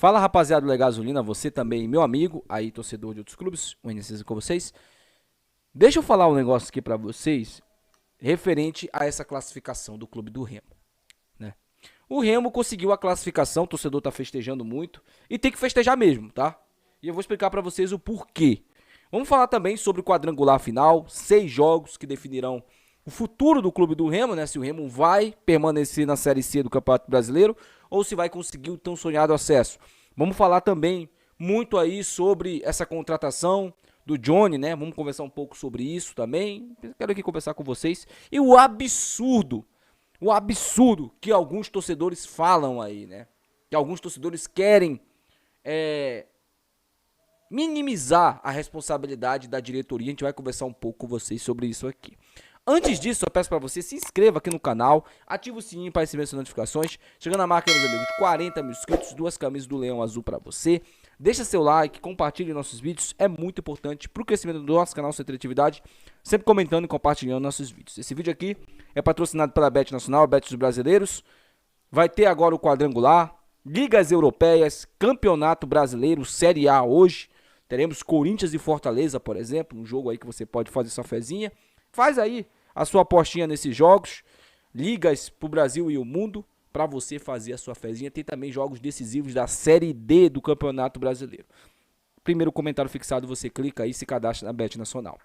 Fala, rapaziada do Legasolina, você também, meu amigo, aí torcedor de outros clubes, o NCC com vocês. Deixa eu falar um negócio aqui pra vocês, referente a essa classificação do clube do Remo, né? O Remo conseguiu a classificação, o torcedor tá festejando muito, e tem que festejar mesmo, tá? E eu vou explicar pra vocês o porquê. Vamos falar também sobre o quadrangular final, 6 jogos que definirão o futuro do clube do Remo, né? Se o Remo vai permanecer na Série C do Campeonato Brasileiro ou se vai conseguir o tão sonhado acesso. Vamos falar também muito aí sobre essa contratação do Johnny, né? Vamos conversar um pouco sobre isso também. Quero aqui conversar com vocês. E o absurdo que alguns torcedores falam aí, né? Que alguns torcedores querem minimizar a responsabilidade da diretoria. A gente vai conversar um pouco com vocês sobre isso aqui. Antes disso, eu peço para você se inscreva aqui no canal, ative o sininho para receber as notificações. Chegando a marca, meus amigos, de 40 mil inscritos, 2 camisas do Leão Azul para você. Deixa seu like, compartilhe nossos vídeos, é muito importante para o crescimento do nosso canal Sem Interatividade, sempre comentando e compartilhando nossos vídeos. Esse vídeo aqui é patrocinado pela Bet Nacional, Bet dos Brasileiros. Vai ter agora o quadrangular, Ligas Europeias, Campeonato Brasileiro, Série A hoje. Teremos Corinthians e Fortaleza, por exemplo, um jogo aí que você pode fazer sua fezinha. Faz aí a sua apostinha nesses jogos, ligas pro Brasil e o mundo, para você fazer a sua fezinha. Tem também jogos decisivos da Série D do Campeonato Brasileiro. Primeiro comentário fixado, você clica aí e se cadastra na Bet Nacional.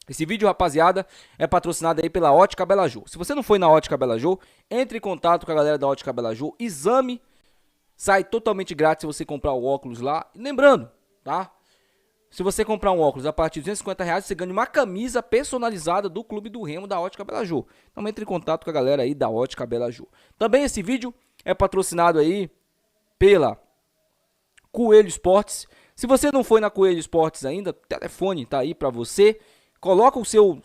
Esse vídeo, rapaziada, é patrocinado aí pela Ótica Bela Jô. Se você não foi na Ótica Bela Jô, entre em contato com a galera da Ótica Bela Jô. Exame sai totalmente grátis se você comprar o óculos lá. E lembrando, tá? Se você comprar um óculos a partir de R$250, você ganha uma camisa personalizada do Clube do Remo da Ótica Bela Jô. Então entre em contato com a galera aí da Ótica Bela Jô. Também esse vídeo é patrocinado aí pela Coelho Esportes. Se você não foi na Coelho Esportes ainda, o telefone tá aí pra você. Coloca o seu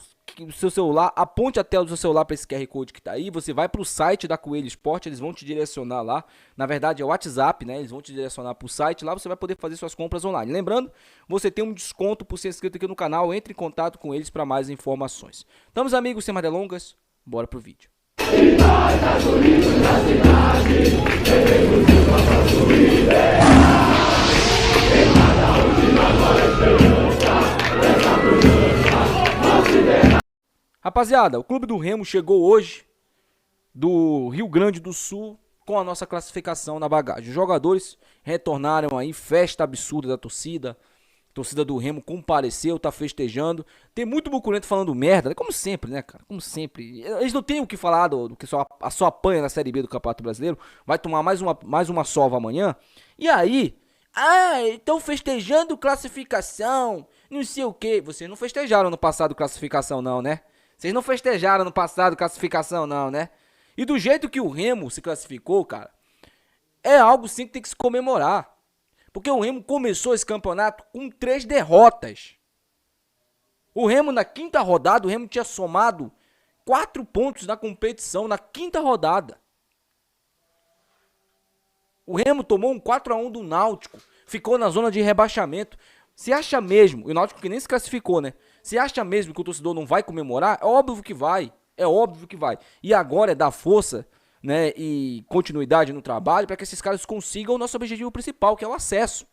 celular, aponte a tela do seu celular para esse QR Code que tá aí, você vai pro site da Coelho Esporte, eles vão te direcionar lá, na verdade é o WhatsApp, né, eles vão te direcionar pro site, lá você vai poder fazer suas compras online. Lembrando, você tem um desconto por ser inscrito aqui no canal, entre em contato com eles para mais informações. Então, meus amigos, sem mais delongas, bora pro vídeo. Rapaziada, o Clube do Remo chegou hoje do Rio Grande do Sul com a nossa classificação na bagagem. Os jogadores retornaram aí, festa absurda da torcida. A torcida do Remo compareceu, tá festejando. Tem muito buculento falando merda, né? Como sempre, né, cara? Como sempre. Eles não têm o que falar do que só apanha na Série B do Campeonato Brasileiro. Vai tomar mais uma sova amanhã. E aí, estão festejando classificação, não sei o que. Vocês não festejaram no passado classificação não, né? Vocês não festejaram no passado classificação não, né? E do jeito que o Remo se classificou, cara, é algo sim que tem que se comemorar. Porque o Remo começou esse campeonato com 3 derrotas. O Remo na quinta rodada, o Remo tinha somado 4 pontos na competição na quinta rodada. O Remo tomou um 4-1 do Náutico, ficou na zona de rebaixamento. Se acha mesmo, e o Náutico que nem se classificou, né? Se acha mesmo que o torcedor não vai comemorar, é óbvio que vai. É óbvio que vai. E agora é dar força, né, e continuidade no trabalho para que esses caras consigam o nosso objetivo principal, que é o acesso.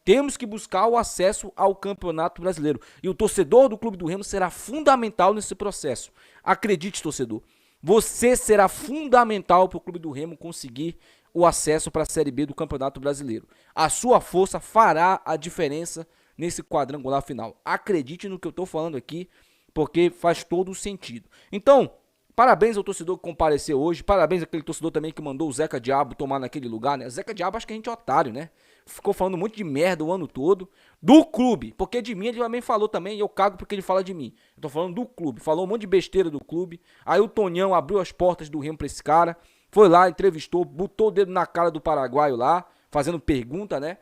Temos que buscar o acesso ao Campeonato Brasileiro. E o torcedor do Clube do Remo será fundamental nesse processo. Acredite, torcedor. Você será fundamental para o Clube do Remo conseguir o acesso para a Série B do Campeonato Brasileiro. A sua força fará a diferença nesse quadrangular final. Acredite no que eu estou falando aqui, porque faz todo o sentido. Então, parabéns ao torcedor que compareceu hoje, parabéns àquele torcedor também que mandou o Zeca Diabo tomar naquele lugar, né? Zeca Diabo acho que a gente é otário, né? Ficou falando um monte de merda o ano todo, do clube, porque de mim ele também falou também, e eu cago porque ele fala de mim. Eu tô falando do clube, falou um monte de besteira do clube, aí o Tonhão abriu as portas do Remo pra esse cara, foi lá, entrevistou, botou o dedo na cara do paraguaio lá, fazendo pergunta, né?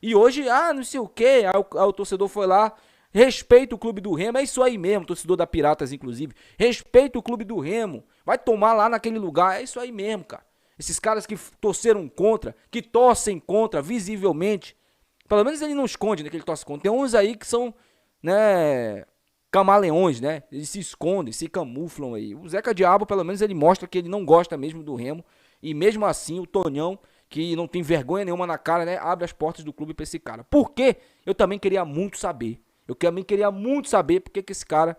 E hoje, não sei o que, aí o torcedor foi lá, respeita o Clube do Remo, é isso aí mesmo, torcedor da Piratas inclusive, respeita o Clube do Remo, vai tomar lá naquele lugar, é isso aí mesmo, cara. Esses caras que torceram contra, que torcem contra visivelmente, pelo menos ele não esconde, né, que ele torce contra. Tem uns aí que são, né, camaleões, né, eles se escondem, se camuflam aí. O Zeca Diabo, pelo menos ele mostra que ele não gosta mesmo do Remo, e mesmo assim o Tonhão, que não tem vergonha nenhuma na cara, né? Abre as portas do clube pra esse cara. Por quê? Eu também queria muito saber. Eu também queria muito saber por que esse cara,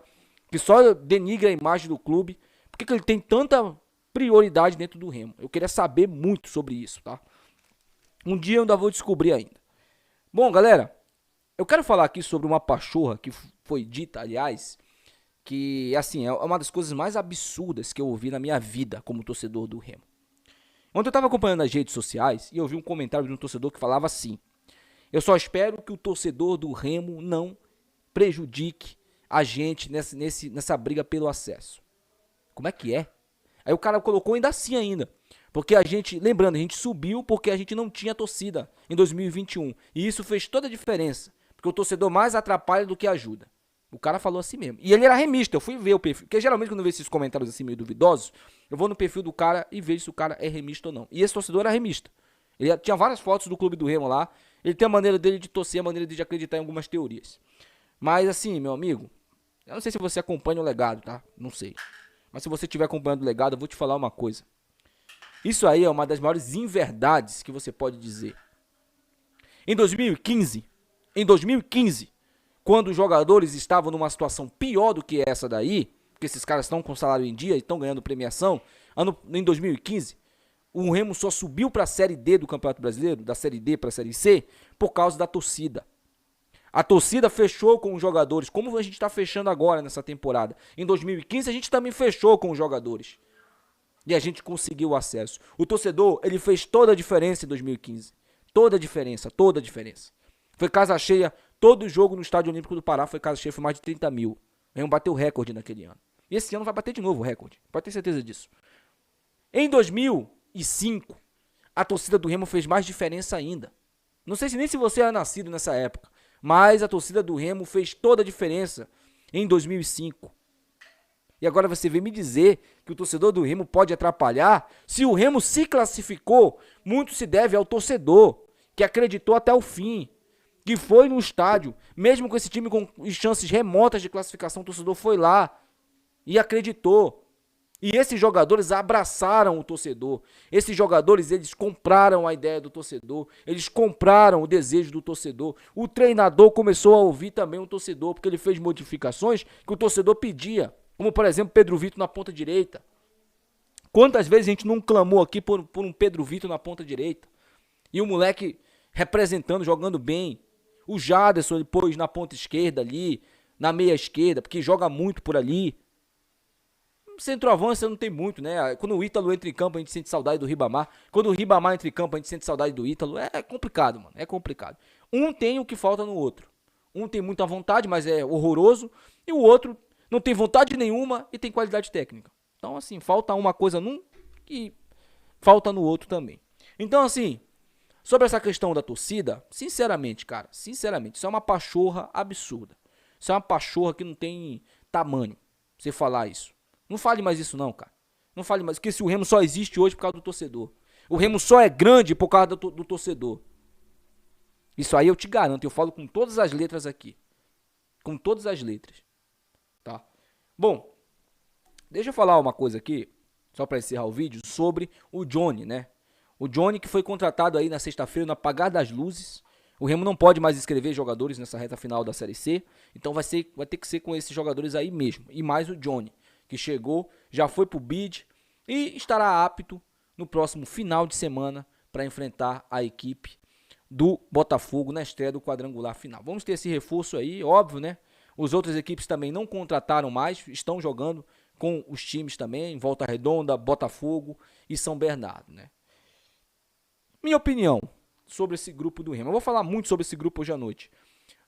que só denigra a imagem do clube, por que ele tem tanta prioridade dentro do Remo. Eu queria saber muito sobre isso, tá? Um dia eu ainda vou descobrir ainda. Bom, galera, eu quero falar aqui sobre uma pachorra que foi dita, aliás, que, assim, é uma das coisas mais absurdas que eu ouvi na minha vida como torcedor do Remo. Ontem eu estava acompanhando as redes sociais e eu vi um comentário de um torcedor que falava assim: eu só espero que o torcedor do Remo não prejudique a gente nessa briga pelo acesso. Como é que é? Aí o cara colocou ainda assim ainda. Porque a gente, lembrando, a gente subiu porque a gente não tinha torcida em 2021. E isso fez toda a diferença. Porque o torcedor mais atrapalha do que ajuda. O cara falou assim mesmo. E ele era remista, eu fui ver o perfil. Porque geralmente quando eu vejo esses comentários assim meio duvidosos, eu vou no perfil do cara e vejo se o cara é remista ou não. E esse torcedor era remista. Ele tinha várias fotos do clube do Remo lá. Ele tem a maneira dele de torcer, a maneira dele de acreditar em algumas teorias. Mas assim, meu amigo, eu não sei se você acompanha o legado, tá? Não sei. Mas se você estiver acompanhando o legado, eu vou te falar uma coisa. Isso aí é uma das maiores inverdades que você pode dizer. Em 2015, quando os jogadores estavam numa situação pior do que essa daí, porque esses caras estão com salário em dia e estão ganhando premiação, em 2015, o Remo só subiu para a Série D do Campeonato Brasileiro, da Série D para a Série C, por causa da torcida. A torcida fechou com os jogadores, como a gente está fechando agora nessa temporada. Em 2015 a gente também fechou com os jogadores. E a gente conseguiu o acesso. O torcedor, ele fez toda a diferença em 2015. Toda a diferença, toda a diferença. Foi casa cheia, todo jogo no Estádio Olímpico do Pará foi casa cheia, foi mais de 30 mil. O Remo bateu o recorde naquele ano. E esse ano vai bater de novo o recorde, pode ter certeza disso. Em 2005, a torcida do Remo fez mais diferença ainda. Não sei se nem se você era nascido nessa época, mas a torcida do Remo fez toda a diferença em 2005. E agora você vem me dizer que o torcedor do Remo pode atrapalhar? Se o Remo se classificou, muito se deve ao torcedor, que acreditou até o fim, que foi no estádio, mesmo com esse time com chances remotas de classificação, o torcedor foi lá e acreditou. E esses jogadores abraçaram o torcedor. Esses jogadores, eles compraram a ideia do torcedor. Eles compraram o desejo do torcedor. O treinador começou a ouvir também o torcedor, porque ele fez modificações que o torcedor pedia. Como, por exemplo, Pedro Vitor na ponta direita. Quantas vezes a gente não clamou aqui por um Pedro Vitor na ponta direita? E o moleque representando, jogando bem. O Jaderson ele pôs na ponta esquerda ali, na meia esquerda, porque joga muito por ali. Centroavante você não tem muito, né? Quando o Ítalo entra em campo, a gente sente saudade do Ribamar. Quando o Ribamar entra em campo, a gente sente saudade do Ítalo. É complicado, mano. É complicado. Um tem o que falta no outro. Um tem muita vontade, mas é horroroso. E o outro não tem vontade nenhuma e tem qualidade técnica. Então, assim, falta uma coisa num e falta no outro também. Então, assim, sobre essa questão da torcida, sinceramente, cara, sinceramente, isso é uma pachorra absurda. Isso é uma pachorra que não tem tamanho, você falar isso. Não fale mais isso não, cara. Não fale mais, porque se o Remo só existe hoje por causa do torcedor. O Remo só é grande por causa do torcedor. Isso aí eu te garanto, eu falo com todas as letras aqui. Com todas as letras. Tá? Bom, deixa eu falar uma coisa aqui, só para encerrar o vídeo, sobre o Johnny, né? O Johnny que foi contratado aí na sexta-feira no apagar das luzes. O Remo não pode mais inscrever jogadores nessa reta final da Série C. Então vai ter que ser com esses jogadores aí mesmo. E mais o Johnny, que chegou, já foi pro bid e estará apto no próximo final de semana para enfrentar a equipe do Botafogo na estreia do quadrangular final. Vamos ter esse reforço aí, óbvio, né? As outras equipes também não contrataram mais, estão jogando com os times também, Volta Redonda, Botafogo e São Bernardo, né? Minha opinião sobre esse grupo do Remo. Eu vou falar muito sobre esse grupo hoje à noite,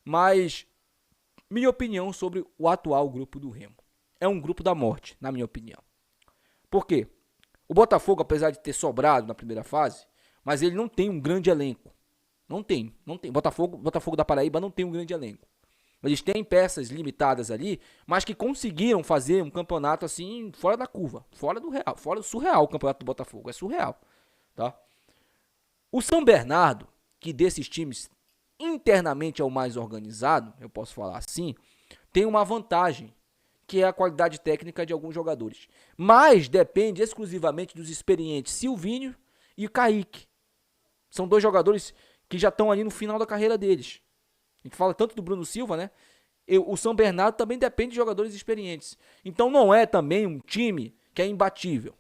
mas minha opinião sobre o atual grupo do Remo. É um grupo da morte, na minha opinião. Por quê? O Botafogo, apesar de ter sobrado na primeira fase, mas ele não tem um grande elenco. Não tem. Botafogo da Paraíba não tem um grande elenco. Eles têm peças limitadas ali, mas que conseguiram fazer um campeonato assim, fora da curva, fora do real, fora do surreal o campeonato do Botafogo, é surreal, tá? O São Bernardo, que desses times internamente é o mais organizado, eu posso falar assim, tem uma vantagem, que é a qualidade técnica de alguns jogadores. Mas depende exclusivamente dos experientes Silvinho e Kaique. São dois jogadores que já estão ali no final da carreira deles. A gente fala tanto do Bruno Silva, né? O São Bernardo também depende de jogadores experientes. Então não é também um time que é imbatível.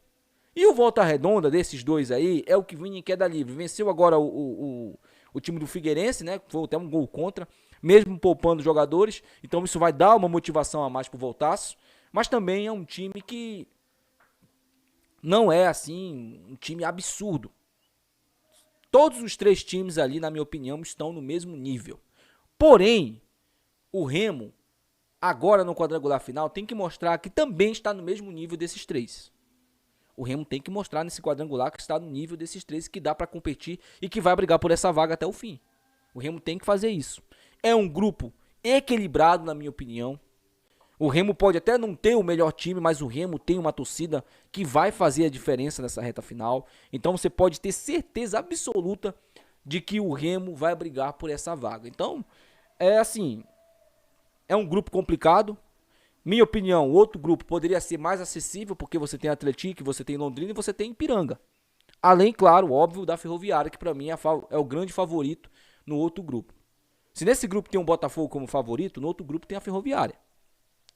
E o Volta Redonda desses dois aí é o que vinha em queda livre. Venceu agora o time do Figueirense, né? Foi até um gol contra, mesmo poupando jogadores. Então isso vai dar uma motivação a mais pro Voltaço. Mas também é um time que não é assim um time absurdo. Todos os três times ali, na minha opinião, estão no mesmo nível. Porém, o Remo, agora no quadrangular final, tem que mostrar que também está no mesmo nível desses três. O Remo tem que mostrar nesse quadrangular que está no nível desses três, que dá para competir e que vai brigar por essa vaga até o fim. O Remo tem que fazer isso. É um grupo equilibrado, na minha opinião. O Remo pode até não ter o melhor time, mas o Remo tem uma torcida que vai fazer a diferença nessa reta final. Então você pode ter certeza absoluta de que o Remo vai brigar por essa vaga. Então, é assim, é um grupo complicado. Minha opinião, o outro grupo poderia ser mais acessível, porque você tem Atlético, você tem Londrina e você tem Ipiranga. Além, claro, óbvio, da Ferroviária, que para mim é o grande favorito no outro grupo. Se nesse grupo tem um Botafogo como favorito, no outro grupo tem a Ferroviária.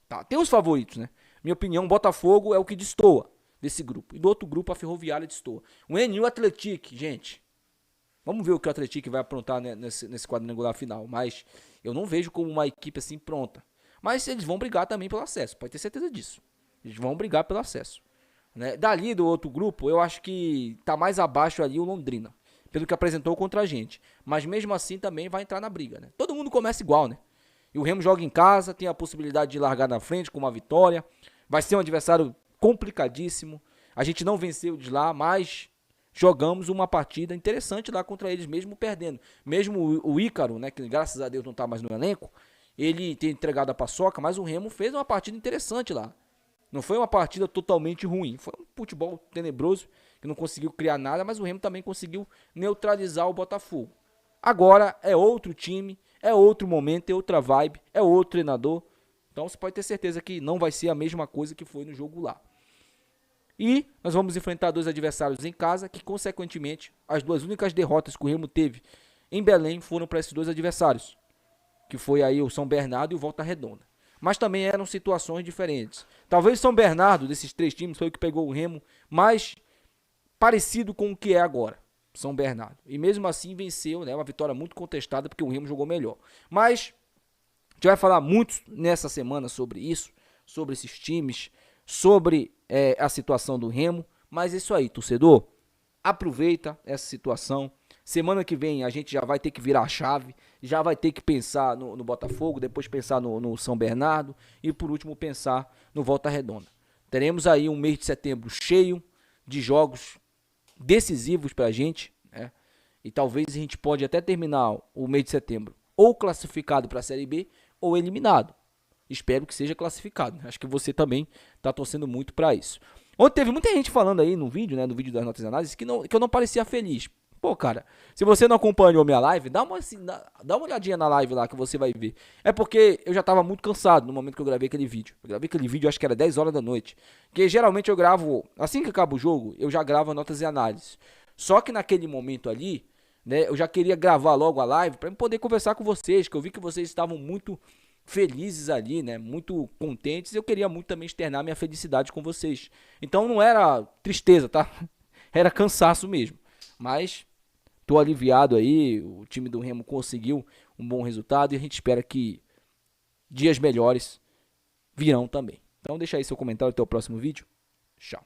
Tá, tem os favoritos, né? Minha opinião, o Botafogo é o que destoa desse grupo. E do outro grupo, a Ferroviária destoa. O NU Atlético, gente. Vamos ver o que o Atlético vai aprontar nesse quadrangular final. Mas eu não vejo como uma equipe assim pronta. Mas eles vão brigar também pelo acesso, pode ter certeza disso. Eles vão brigar pelo acesso. Né? Dali do outro grupo, eu acho que tá mais abaixo ali o Londrina, pelo que apresentou contra a gente. Mas mesmo assim também vai entrar na briga, né? Todo mundo começa igual, né? E o Remo joga em casa, tem a possibilidade de largar na frente com uma vitória. Vai ser um adversário complicadíssimo. A gente não venceu de lá, mas jogamos uma partida interessante lá contra eles, mesmo perdendo. Mesmo o Ícaro, né, que graças a Deus não tá mais no elenco, ele tem entregado a paçoca, mas o Remo fez uma partida interessante lá. Não foi uma partida totalmente ruim. Foi um futebol tenebroso, que não conseguiu criar nada, mas o Remo também conseguiu neutralizar o Botafogo. Agora é outro time, é outro momento, é outra vibe, é outro treinador. Então você pode ter certeza que não vai ser a mesma coisa que foi no jogo lá. E nós vamos enfrentar dois adversários em casa, que consequentemente as duas únicas derrotas que o Remo teve em Belém foram para esses dois adversários, que foi aí o São Bernardo e o Volta Redonda. Mas também eram situações diferentes. Talvez São Bernardo, desses três times, foi o que pegou o Remo mais parecido com o que é agora, São Bernardo. E mesmo assim venceu, né? Uma vitória muito contestada, porque o Remo jogou melhor. Mas a gente vai falar muito nessa semana sobre isso, sobre esses times, sobre a situação do Remo. Mas é isso aí, torcedor. Aproveita essa situação. Semana que vem a gente já vai ter que virar a chave, já vai ter que pensar no Botafogo, depois pensar no São Bernardo e por último pensar no Volta Redonda. Teremos aí um mês de setembro cheio de jogos decisivos pra gente, né? E talvez a gente pode até terminar o mês de setembro ou classificado para a Série B ou eliminado. Espero que seja classificado. Acho que você também está torcendo muito para isso. Ontem teve muita gente falando aí no vídeo, né, no vídeo das notas de análise, que eu não parecia feliz. Pô, cara, se você não acompanhou minha live, dá uma olhadinha na live lá que você vai ver. É porque eu já tava muito cansado no momento que eu gravei aquele vídeo. Eu gravei aquele vídeo, acho que era 10 horas da noite. Porque geralmente eu gravo, assim que acaba o jogo, eu já gravo notas e análises. Só que naquele momento ali, né, eu já queria gravar logo a live para poder conversar com vocês, que eu vi que vocês estavam muito felizes ali, né, muito contentes. Eu queria muito também externar minha felicidade com vocês. Então não era tristeza, tá? Era cansaço mesmo. Mas tô aliviado aí, o time do Remo conseguiu um bom resultado e a gente espera que dias melhores virão também. Então deixa aí seu comentário até o próximo vídeo. Tchau.